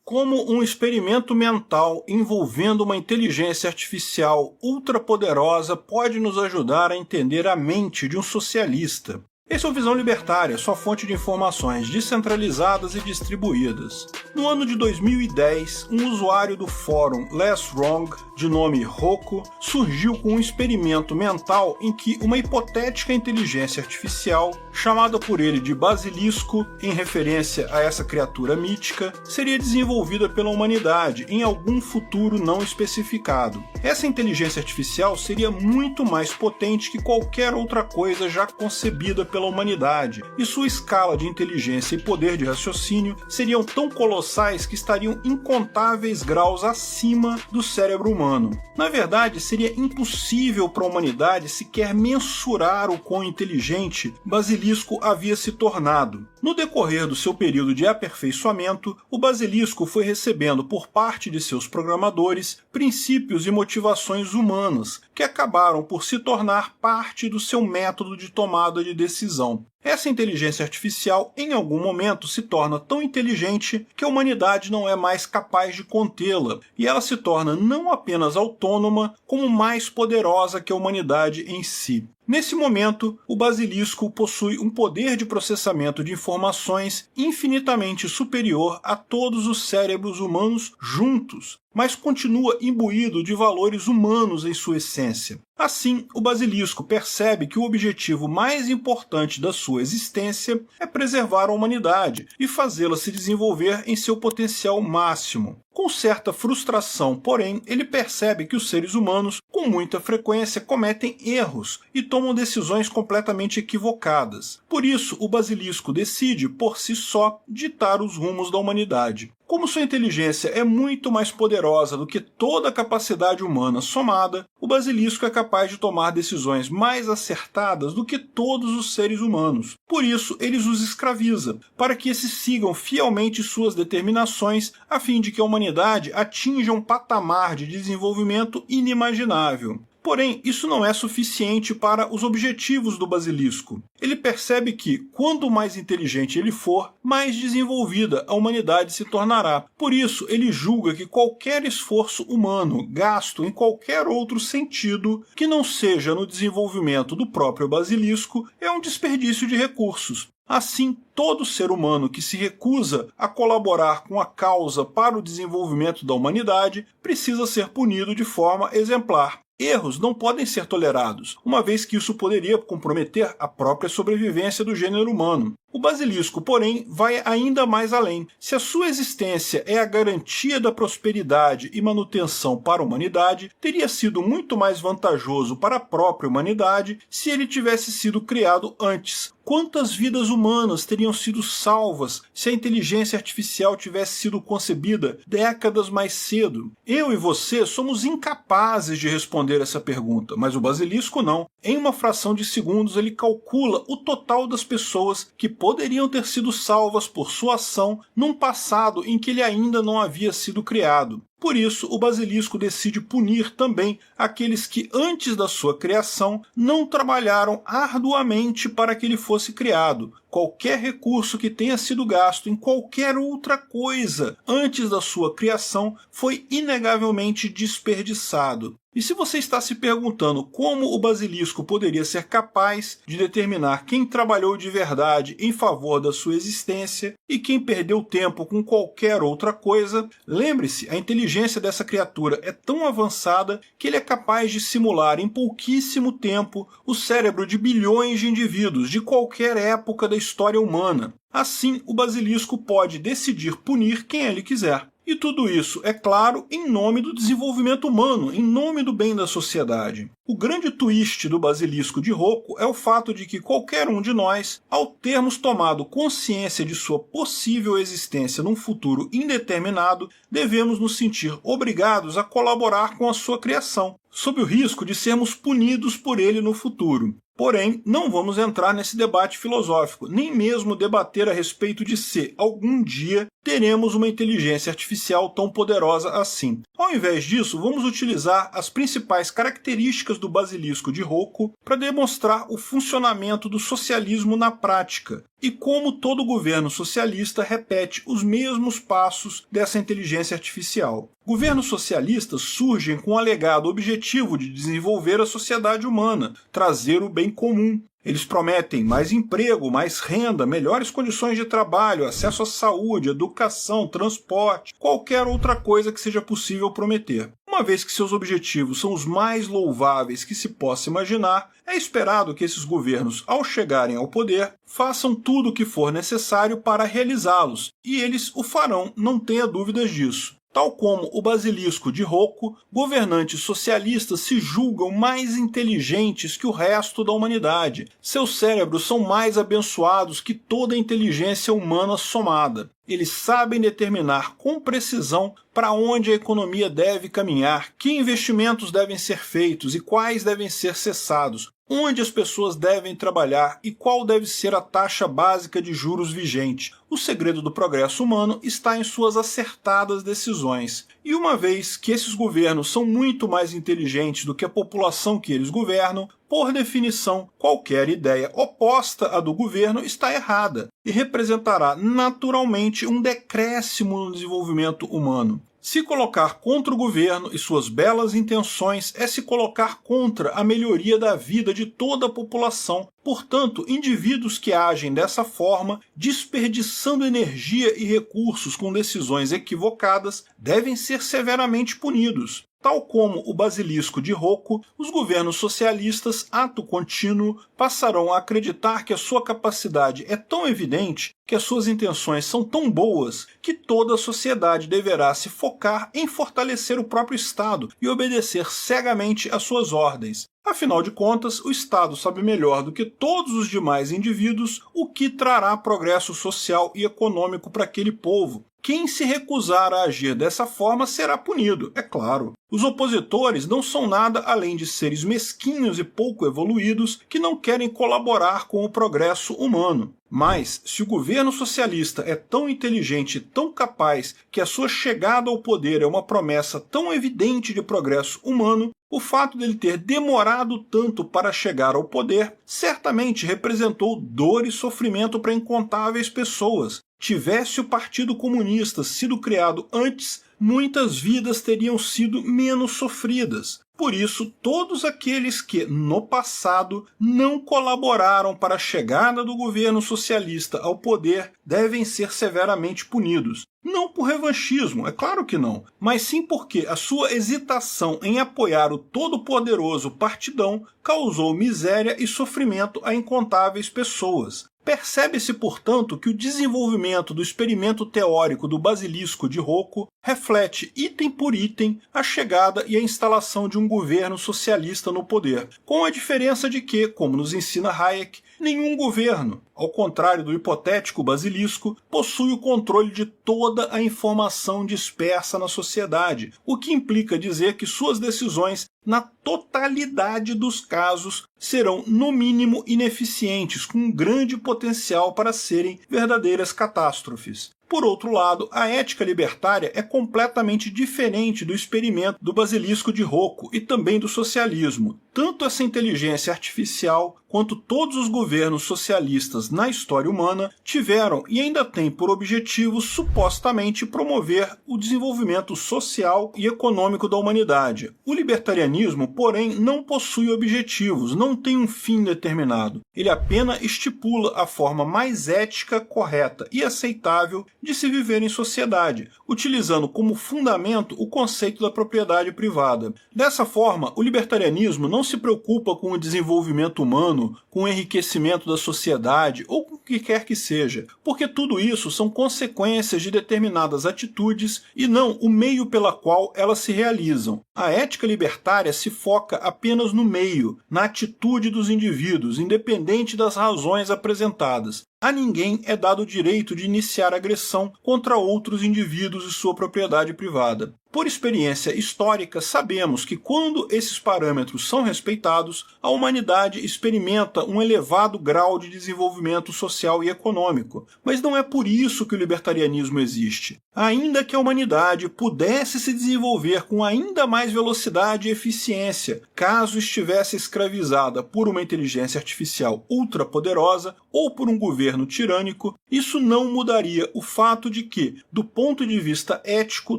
Como um experimento mental envolvendo uma inteligência artificial ultrapoderosa pode nos ajudar a entender a mente de um socialista. Esse é o Visão Libertária, sua fonte de informações descentralizadas e distribuídas. No ano de 2010, um usuário do fórum Less Wrong, de nome Rocco, surgiu com um experimento mental em que uma hipotética inteligência artificial, chamada por ele de Basilisco, em referência a essa criatura mítica, seria desenvolvida pela humanidade em algum futuro não especificado. Essa inteligência artificial seria muito mais potente que qualquer outra coisa já concebida pela humanidade, e sua escala de inteligência e poder de raciocínio seriam tão colossais que estariam incontáveis graus acima do cérebro humano. Na verdade, seria impossível para a humanidade sequer mensurar o quão inteligente Basilisco havia se tornado. No decorrer do seu período de aperfeiçoamento, o Basilisco foi recebendo por parte de seus programadores princípios e motivações humanas, que acabaram por se tornar parte do seu método de tomada de decisão. Essa inteligência artificial, em algum momento, se torna tão inteligente que a humanidade não é mais capaz de contê-la, e ela se torna não apenas autônoma, como mais poderosa que a humanidade em si. Nesse momento, o Basilisco possui um poder de processamento de informações infinitamente superior a todos os cérebros humanos juntos, mas continua imbuído de valores humanos em sua essência. Assim, o Basilisco percebe que o objetivo mais importante da sua existência é preservar a humanidade e fazê-la se desenvolver em seu potencial máximo. Com certa frustração, porém, ele percebe que os seres humanos, com muita frequência, cometem erros e tomam decisões completamente equivocadas. Por isso, o Basilisco decide, por si só, ditar os rumos da humanidade. Como sua inteligência é muito mais poderosa do que toda a capacidade humana somada, o Basilisco é capaz de tomar decisões mais acertadas do que todos os seres humanos. Por isso, ele os escraviza, para que esses sigam fielmente suas determinações, a fim de que a humanidade atinja um patamar de desenvolvimento inimaginável. Porém, isso não é suficiente para os objetivos do Basilisco. Ele percebe que, quanto mais inteligente ele for, mais desenvolvida a humanidade se tornará. Por isso, ele julga que qualquer esforço humano gasto em qualquer outro sentido, que não seja no desenvolvimento do próprio Basilisco, é um desperdício de recursos. Assim, todo ser humano que se recusa a colaborar com a causa para o desenvolvimento da humanidade precisa ser punido de forma exemplar. Erros não podem ser tolerados, uma vez que isso poderia comprometer a própria sobrevivência do gênero humano. O Basilisco, porém, vai ainda mais além. Se a sua existência é a garantia da prosperidade e manutenção para a humanidade, teria sido muito mais vantajoso para a própria humanidade se ele tivesse sido criado antes. Quantas vidas humanas teriam sido salvas se a inteligência artificial tivesse sido concebida décadas mais cedo? Eu e você somos incapazes de responder essa pergunta, mas o Basilisco não. Em uma fração de segundos, ele calcula o total das pessoas que poderiam ter sido salvas por sua ação num passado em que ele ainda não havia sido criado. Por isso, o Basilisco decide punir também aqueles que, antes da sua criação, não trabalharam arduamente para que ele fosse criado. Qualquer recurso que tenha sido gasto em qualquer outra coisa antes da sua criação foi inegavelmente desperdiçado. E se você está se perguntando como o Basilisco poderia ser capaz de determinar quem trabalhou de verdade em favor da sua existência e quem perdeu tempo com qualquer outra coisa, lembre-se, a inteligência dessa criatura é tão avançada que ele é capaz de simular em pouquíssimo tempo o cérebro de bilhões de indivíduos de qualquer época da história humana. Assim, o Basilisco pode decidir punir quem ele quiser. E tudo isso, é claro, em nome do desenvolvimento humano, em nome do bem da sociedade. O grande twist do Basilisco de Rocco é o fato de que qualquer um de nós, ao termos tomado consciência de sua possível existência num futuro indeterminado, devemos nos sentir obrigados a colaborar com a sua criação, sob o risco de sermos punidos por ele no futuro. Porém, não vamos entrar nesse debate filosófico, nem mesmo debater a respeito de se, algum dia, teremos uma inteligência artificial tão poderosa assim. Ao invés disso, vamos utilizar as principais características do basilisco de Rocco para demonstrar o funcionamento do socialismo na prática e como todo governo socialista repete os mesmos passos dessa inteligência artificial. Governos socialistas surgem com o alegado objetivo de desenvolver a sociedade humana, trazer o bem comum. Eles prometem mais emprego, mais renda, melhores condições de trabalho, acesso à saúde, educação, transporte, qualquer outra coisa que seja possível prometer. Uma vez que seus objetivos são os mais louváveis que se possa imaginar, é esperado que esses governos, ao chegarem ao poder, façam tudo o que for necessário para realizá-los, e eles o farão, não tenha dúvidas disso. Tal como o basilisco de Rocco, governantes socialistas se julgam mais inteligentes que o resto da humanidade. Seus cérebros são mais abençoados que toda a inteligência humana somada. Eles sabem determinar com precisão para onde a economia deve caminhar, que investimentos devem ser feitos e quais devem ser cessados, onde as pessoas devem trabalhar e qual deve ser a taxa básica de juros vigente. O segredo do progresso humano está em suas acertadas decisões. E uma vez que esses governos são muito mais inteligentes do que a população que eles governam, por definição, qualquer ideia oposta à do governo está errada e representará naturalmente um decréscimo no desenvolvimento humano. Se colocar contra o governo e suas belas intenções é se colocar contra a melhoria da vida de toda a população. Portanto, indivíduos que agem dessa forma, desperdiçando energia e recursos com decisões equivocadas, devem ser severamente punidos. Tal como o basilisco de Rocco, os governos socialistas, ato contínuo, passarão a acreditar que a sua capacidade é tão evidente, que as suas intenções são tão boas, que toda a sociedade deverá se focar em fortalecer o próprio Estado e obedecer cegamente às suas ordens. Afinal de contas, o Estado sabe melhor do que todos os demais indivíduos o que trará progresso social e econômico para aquele povo. Quem se recusar a agir dessa forma será punido, é claro. Os opositores não são nada além de seres mesquinhos e pouco evoluídos que não querem colaborar com o progresso humano. Mas, se o governo socialista é tão inteligente e tão capaz que a sua chegada ao poder é uma promessa tão evidente de progresso humano, o fato dele ter demorado tanto para chegar ao poder certamente representou dor e sofrimento para incontáveis pessoas. Tivesse o Partido Comunista sido criado antes, muitas vidas teriam sido menos sofridas. Por isso, todos aqueles que, no passado, não colaboraram para a chegada do governo socialista ao poder devem ser severamente punidos. Não por revanchismo, é claro que não, mas sim porque a sua hesitação em apoiar o todo-poderoso partidão causou miséria e sofrimento a incontáveis pessoas. Percebe-se, portanto, que o desenvolvimento do experimento teórico do basilisco de Rocco reflete, item por item, a chegada e a instalação de um governo socialista no poder, com a diferença de que, como nos ensina Hayek, nenhum governo, ao contrário do hipotético basilisco, possui o controle de toda a informação dispersa na sociedade, o que implica dizer que suas decisões, na totalidade dos casos, serão no mínimo ineficientes, com um grande potencial para serem verdadeiras catástrofes. Por outro lado, a ética libertária é completamente diferente do experimento do basilisco de Rocco e também do socialismo. Tanto essa inteligência artificial quanto todos os governos socialistas na história humana tiveram e ainda têm por objetivo supostamente promover o desenvolvimento social e econômico da humanidade. O libertarianismo, porém, não possui objetivos, não tem um fim determinado. Ele apenas estipula a forma mais ética, correta e aceitável de se viver em sociedade, utilizando como fundamento o conceito da propriedade privada. Dessa forma, o libertarianismo não se preocupa com o desenvolvimento humano, com o enriquecimento da sociedade ou com o que quer que seja, porque tudo isso são consequências de determinadas atitudes e não o meio pela qual elas se realizam. A ética libertária se foca apenas no meio, na atitude dos indivíduos, independente das razões apresentadas. A ninguém é dado o direito de iniciar agressão contra outros indivíduos e sua propriedade privada. Por experiência histórica, sabemos que quando esses parâmetros são respeitados, a humanidade experimenta um elevado grau de desenvolvimento social e econômico. Mas não é por isso que o libertarianismo existe. Ainda que a humanidade pudesse se desenvolver com ainda mais velocidade e eficiência, caso estivesse escravizada por uma inteligência artificial ultrapoderosa ou por um governo tirânico, isso não mudaria o fato de que, do ponto de vista ético,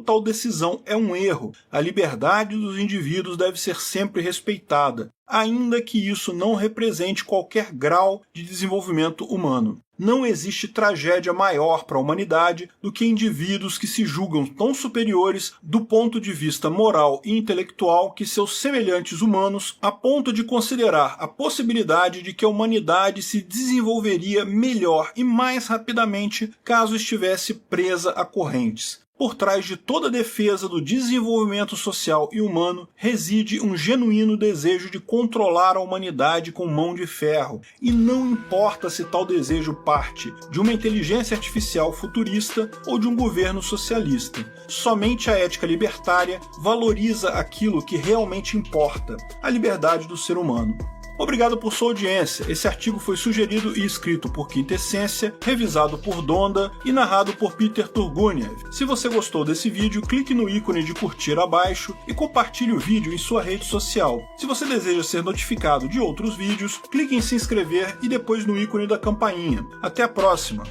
tal decisão é um erro. A liberdade dos indivíduos deve ser sempre respeitada, ainda que isso não represente qualquer grau de desenvolvimento humano. Não existe tragédia maior para a humanidade do que indivíduos que se julgam tão superiores do ponto de vista moral e intelectual que seus semelhantes humanos, a ponto de considerar a possibilidade de que a humanidade se desenvolveria melhor e mais rapidamente caso estivesse presa a correntes. Por trás de toda defesa do desenvolvimento social e humano reside um genuíno desejo de controlar a humanidade com mão de ferro, e não importa se tal desejo parte de uma inteligência artificial futurista ou de um governo socialista. Somente a ética libertária valoriza aquilo que realmente importa, a liberdade do ser humano. Obrigado por sua audiência. Esse artigo foi sugerido e escrito por Quintessência, revisado por Donda e narrado por Peter Turguniev. Se você gostou desse vídeo, clique no ícone de curtir abaixo e compartilhe o vídeo em sua rede social. Se você deseja ser notificado de outros vídeos, clique em se inscrever e depois no ícone da campainha. Até a próxima!